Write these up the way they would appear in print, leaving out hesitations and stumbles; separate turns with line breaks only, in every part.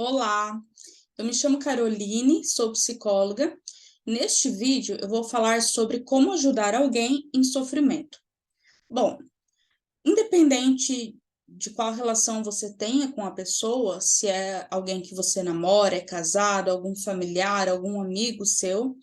Olá, eu me chamo Caroline, sou psicóloga. Neste vídeo, eu vou falar sobre como ajudar alguém em sofrimento. Bom, independente de qual relação você tenha com a pessoa, se é alguém que você namora, é casado, algum familiar, algum amigo seu,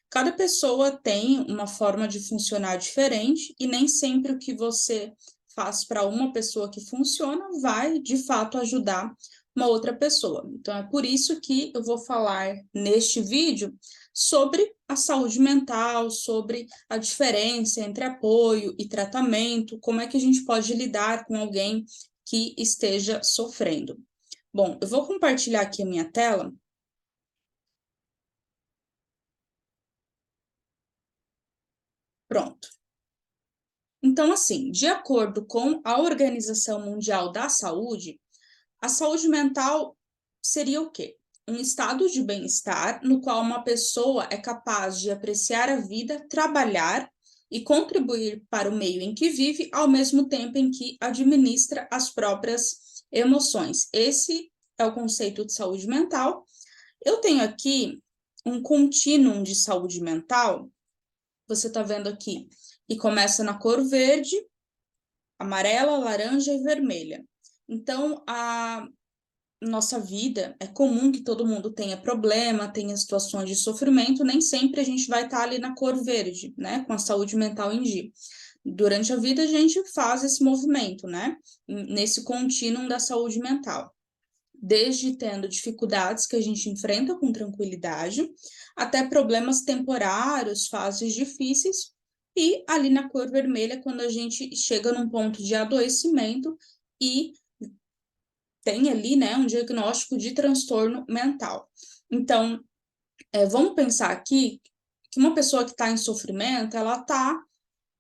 cada pessoa tem uma forma de funcionar diferente e nem sempre o que você faz para uma pessoa que funciona vai, de fato, ajudar uma outra pessoa. Então, é por isso que eu vou falar neste vídeo sobre a saúde mental, sobre a diferença entre apoio e tratamento, como é que a gente pode lidar com alguém que esteja sofrendo. Bom, eu vou compartilhar aqui a minha tela. Pronto. Então, assim, de acordo com a Organização Mundial da Saúde, a saúde mental seria o quê? Um estado de bem-estar no qual uma pessoa é capaz de apreciar a vida, trabalhar e contribuir para o meio em que vive, ao mesmo tempo em que administra as próprias emoções. Esse é o conceito de saúde mental. Eu tenho aqui um contínuo de saúde mental, você está vendo aqui, e começa na cor verde, amarela, laranja e vermelha. Então, a nossa vida, é comum que todo mundo tenha problema, tenha situações de sofrimento, nem sempre a gente vai estar ali na cor verde, né, com a saúde mental em dia. Durante a vida a gente faz esse movimento, né, nesse contínuo da saúde mental. Desde tendo dificuldades que a gente enfrenta com tranquilidade, até problemas temporários, fases difíceis, e ali na cor vermelha, quando a gente chega num ponto de adoecimento e tem ali, né, um diagnóstico de transtorno mental. Então, vamos pensar aqui que uma pessoa que está em sofrimento, ela está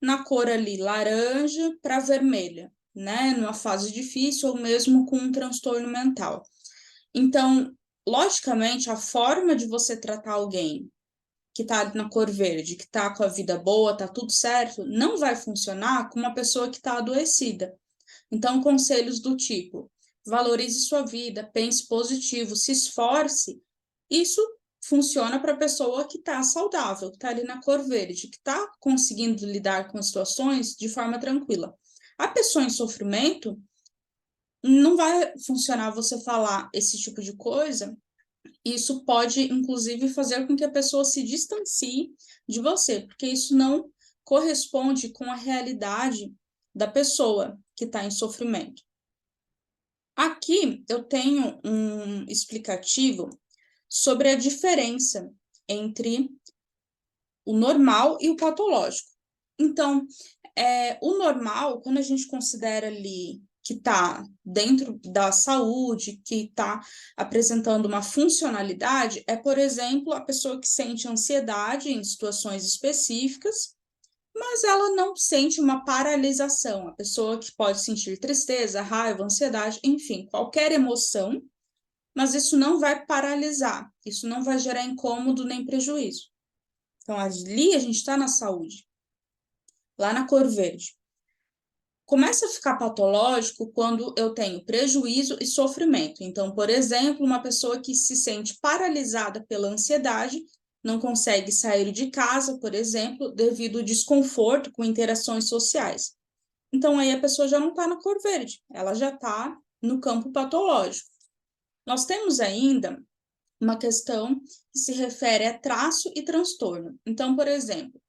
na cor ali laranja para vermelha, né, numa fase difícil ou mesmo com um transtorno mental. Então, logicamente, a forma de você tratar alguém que está na cor verde, que está com a vida boa, está tudo certo, não vai funcionar com uma pessoa que está adoecida. Então, conselhos do tipo: valorize sua vida, pense positivo, se esforce. Isso funciona para a pessoa que está saudável, que está ali na cor verde, que está conseguindo lidar com as situações de forma tranquila. A pessoa em sofrimento, não vai funcionar você falar esse tipo de coisa. Isso pode, inclusive, fazer com que a pessoa se distancie de você, porque isso não corresponde com a realidade da pessoa que está em sofrimento. Aqui eu tenho um explicativo sobre a diferença entre o normal e o patológico. Então, o normal, quando a gente considera ali que está dentro da saúde, que está apresentando uma funcionalidade, é, por exemplo, a pessoa que sente ansiedade em situações específicas, mas ela não sente uma paralisação. A pessoa que pode sentir tristeza, raiva, ansiedade, enfim, qualquer emoção, mas isso não vai paralisar, isso não vai gerar incômodo nem prejuízo. Então, ali a gente está na saúde, lá na cor verde. Começa a ficar patológico quando eu tenho prejuízo e sofrimento. Então, por exemplo, uma pessoa que se sente paralisada pela ansiedade, não consegue sair de casa, por exemplo, devido ao desconforto com interações sociais. Então, aí a pessoa já não está na cor verde, ela já está no campo patológico. Nós temos ainda uma questão que se refere a traço e transtorno. Então, por exemplo,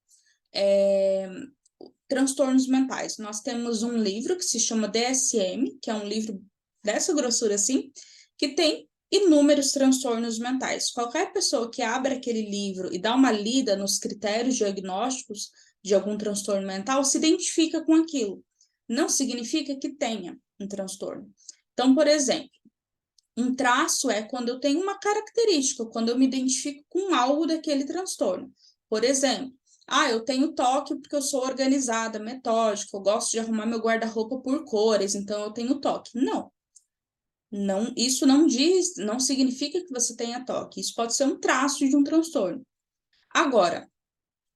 transtornos mentais. Nós temos um livro que se chama DSM, que é um livro dessa grossura assim, que tem inúmeros transtornos mentais. Qualquer pessoa que abra aquele livro e dá uma lida nos critérios diagnósticos de algum transtorno mental se identifica com aquilo. Não significa que tenha um transtorno. Então, por exemplo, um traço é quando eu tenho uma característica, quando eu me identifico com algo daquele transtorno. Por exemplo, eu tenho toque porque eu sou organizada, metódica, eu gosto de arrumar meu guarda-roupa por cores, então eu tenho toque. Não, isso não diz, não significa que você tenha toque. Isso pode ser um traço de um transtorno. Agora,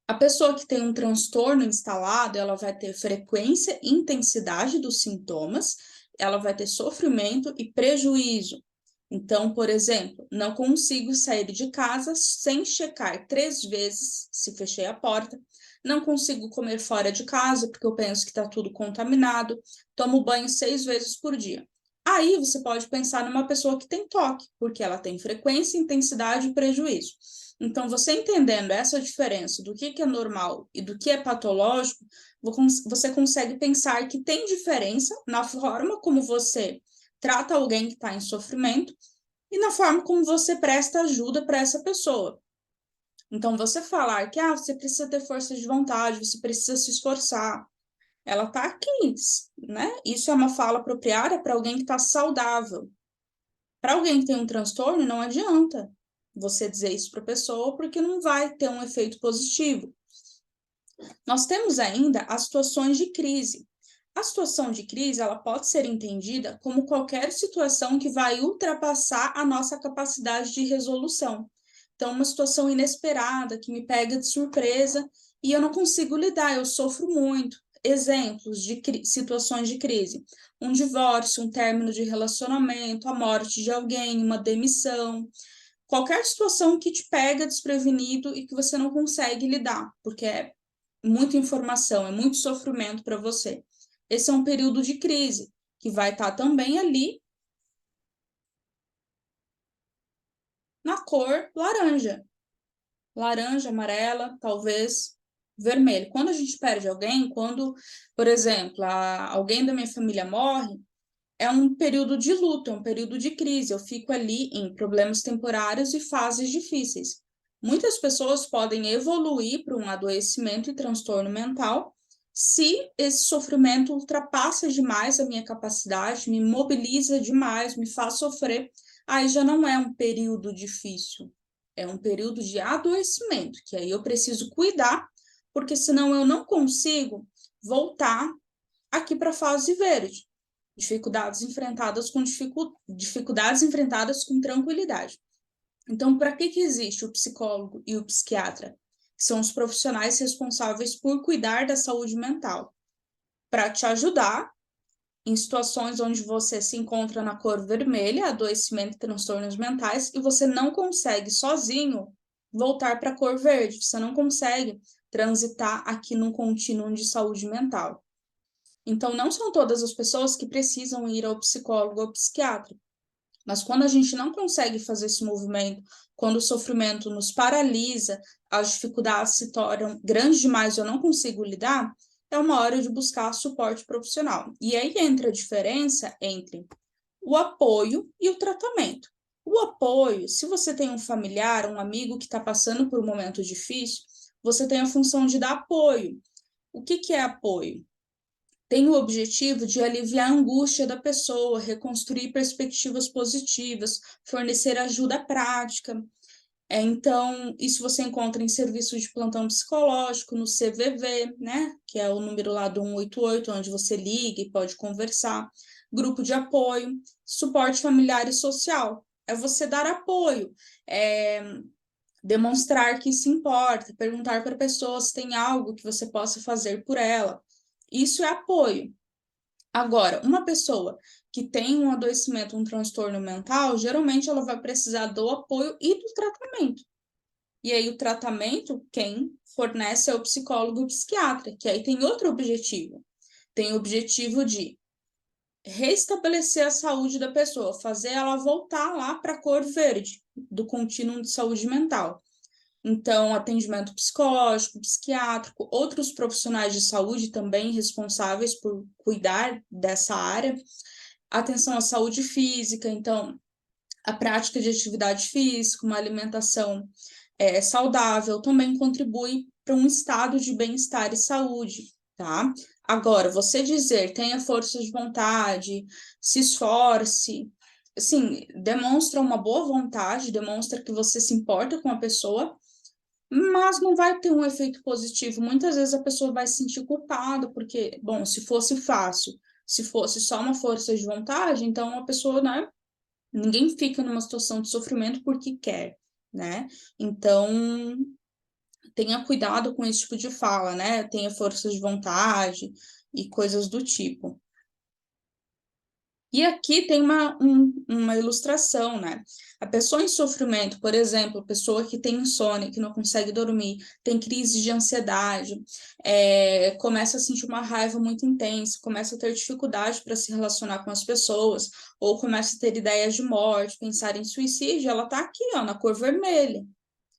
a pessoa que tem um transtorno instalado, ela vai ter frequência e intensidade dos sintomas, ela vai ter sofrimento e prejuízo. Então, por exemplo, não consigo sair de casa sem checar 3 vezes se fechei a porta, não consigo comer fora de casa porque eu penso que está tudo contaminado, tomo banho 6 vezes por dia. Aí você pode pensar numa pessoa que tem toque, porque ela tem frequência, intensidade e prejuízo. Então, você entendendo essa diferença do que é normal e do que é patológico, você consegue pensar que tem diferença na forma como você trata alguém que está em sofrimento e na forma como você presta ajuda para essa pessoa. Então, você falar que você precisa ter força de vontade, você precisa se esforçar, ela está aqui, né? Isso é uma fala apropriada para alguém que está saudável. Para alguém que tem um transtorno, não adianta você dizer isso para a pessoa, porque não vai ter um efeito positivo. Nós temos ainda as situações de crise. A situação de crise, ela pode ser entendida como qualquer situação que vai ultrapassar a nossa capacidade de resolução. Então, uma situação inesperada que me pega de surpresa e eu não consigo lidar, eu sofro muito. Exemplos de situações de crise: um divórcio, um término de relacionamento, a morte de alguém, uma demissão. Qualquer situação que te pega desprevenido e que você não consegue lidar, porque é muita informação, é muito sofrimento para você. Esse é um período de crise, que vai estar também ali na cor laranja. Laranja, amarela, talvez vermelho. Quando a gente perde alguém, quando, por exemplo, alguém da minha família morre, é um período de luto, é um período de crise. Eu fico ali em problemas temporários e fases difíceis. Muitas pessoas podem evoluir para um adoecimento e transtorno mental se esse sofrimento ultrapassa demais a minha capacidade, me mobiliza demais, me faz sofrer. Aí já não é um período difícil, é um período de adoecimento, que aí eu preciso cuidar, porque senão eu não consigo voltar aqui para a fase verde. Dificuldades enfrentadas com tranquilidade. Então, para que existe o psicólogo e o psiquiatra? Que são os profissionais responsáveis por cuidar da saúde mental, para te ajudar em situações onde você se encontra na cor vermelha, adoecimento e transtornos mentais, e você não consegue sozinho voltar para a cor verde, você não consegue transitar aqui num contínuo de saúde mental. Então, não são todas as pessoas que precisam ir ao psicólogo ou psiquiatra, mas quando a gente não consegue fazer esse movimento, quando o sofrimento nos paralisa, as dificuldades se tornam grandes demais e eu não consigo lidar, é uma hora de buscar suporte profissional. E aí entra a diferença entre o apoio e o tratamento. O apoio, se você tem um familiar, um amigo que está passando por um momento difícil, você tem a função de dar apoio. O que é apoio? Tem o objetivo de aliviar a angústia da pessoa, reconstruir perspectivas positivas, fornecer ajuda prática. Então, isso você encontra em serviços de plantão psicológico, no CVV, né? Que é o número lá do 188, onde você liga e pode conversar. Grupo de apoio, suporte familiar e social. É você dar apoio, demonstrar que se importa, perguntar para a pessoa se tem algo que você possa fazer por ela. Isso é apoio. Agora, uma pessoa que tem um adoecimento, um transtorno mental, geralmente ela vai precisar do apoio e do tratamento. E aí, o tratamento, quem fornece é o psicólogo e o psiquiatra, que aí tem outro objetivo. Tem o objetivo de restabelecer a saúde da pessoa, fazer ela voltar lá para a cor verde do contínuo de saúde mental. Então, atendimento psicológico, psiquiátrico, outros profissionais de saúde também responsáveis por cuidar dessa área, atenção à saúde física, então, a prática de atividade física, uma alimentação saudável também contribui para um estado de bem-estar e saúde, tá? Agora, você dizer, tenha força de vontade, se esforce, assim, demonstra uma boa vontade, demonstra que você se importa com a pessoa, mas não vai ter um efeito positivo. Muitas vezes a pessoa vai se sentir culpada, porque, bom, se fosse fácil, se fosse só uma força de vontade, então a pessoa, né, ninguém fica numa situação de sofrimento porque quer, né? Então, tenha cuidado com esse tipo de fala, né? Tenha força de vontade e coisas do tipo. E aqui tem uma ilustração, né? A pessoa em sofrimento, por exemplo, a pessoa que tem insônia, que não consegue dormir, tem crise de ansiedade, começa a sentir uma raiva muito intensa, começa a ter dificuldade para se relacionar com as pessoas, ou começa a ter ideias de morte, pensar em suicídio, ela está aqui, ó, na cor vermelha.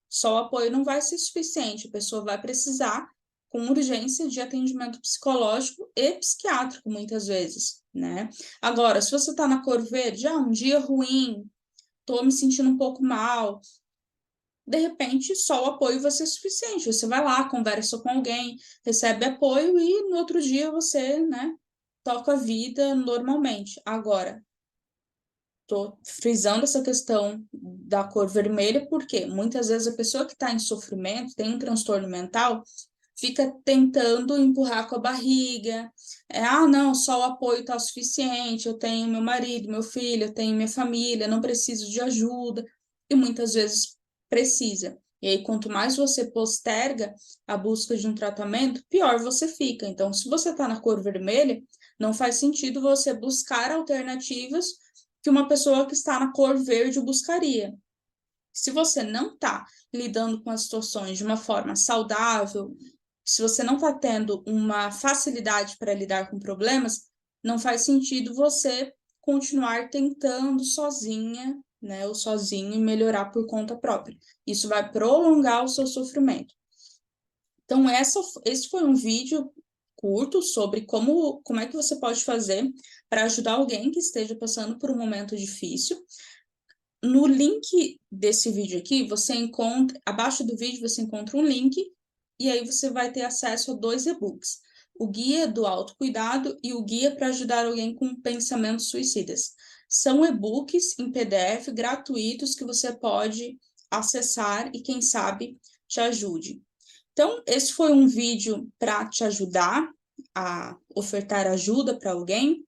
Só o apoio não vai ser suficiente, a pessoa vai precisar com urgência de atendimento psicológico e psiquiátrico, muitas vezes, né? Agora, se você está na cor verde, um dia ruim, estou me sentindo um pouco mal, de repente, só o apoio vai ser suficiente. Você vai lá, conversa com alguém, recebe apoio e no outro dia você, né, toca a vida normalmente. Agora, estou frisando essa questão da cor vermelha, porque muitas vezes a pessoa que está em sofrimento, tem um transtorno mental, fica tentando empurrar com a barriga. Não, só o apoio está suficiente, eu tenho meu marido, meu filho, eu tenho minha família, não preciso de ajuda. E muitas vezes precisa. E aí, quanto mais você posterga a busca de um tratamento, pior você fica. Então, se você está na cor vermelha, não faz sentido você buscar alternativas que uma pessoa que está na cor verde buscaria. Se você não está lidando com as situações de uma forma saudável, se você não está tendo uma facilidade para lidar com problemas, não faz sentido você continuar tentando sozinha, né, ou sozinho e melhorar por conta própria. Isso vai prolongar o seu sofrimento. Então, esse foi um vídeo curto sobre como é que você pode fazer para ajudar alguém que esteja passando por um momento difícil. No link desse vídeo aqui, você encontra, abaixo do vídeo você encontra um link e aí você vai ter acesso a 2 e-books. O guia do autocuidado e o guia para ajudar alguém com pensamentos suicidas. São e-books em PDF gratuitos que você pode acessar e quem sabe te ajude. Então, esse foi um vídeo para te ajudar a ofertar ajuda para alguém.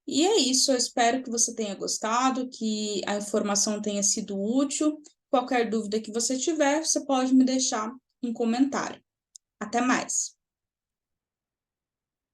E é isso, eu espero que você tenha gostado, que a informação tenha sido útil. Qualquer dúvida que você tiver, você pode me deixar um comentário. Até mais!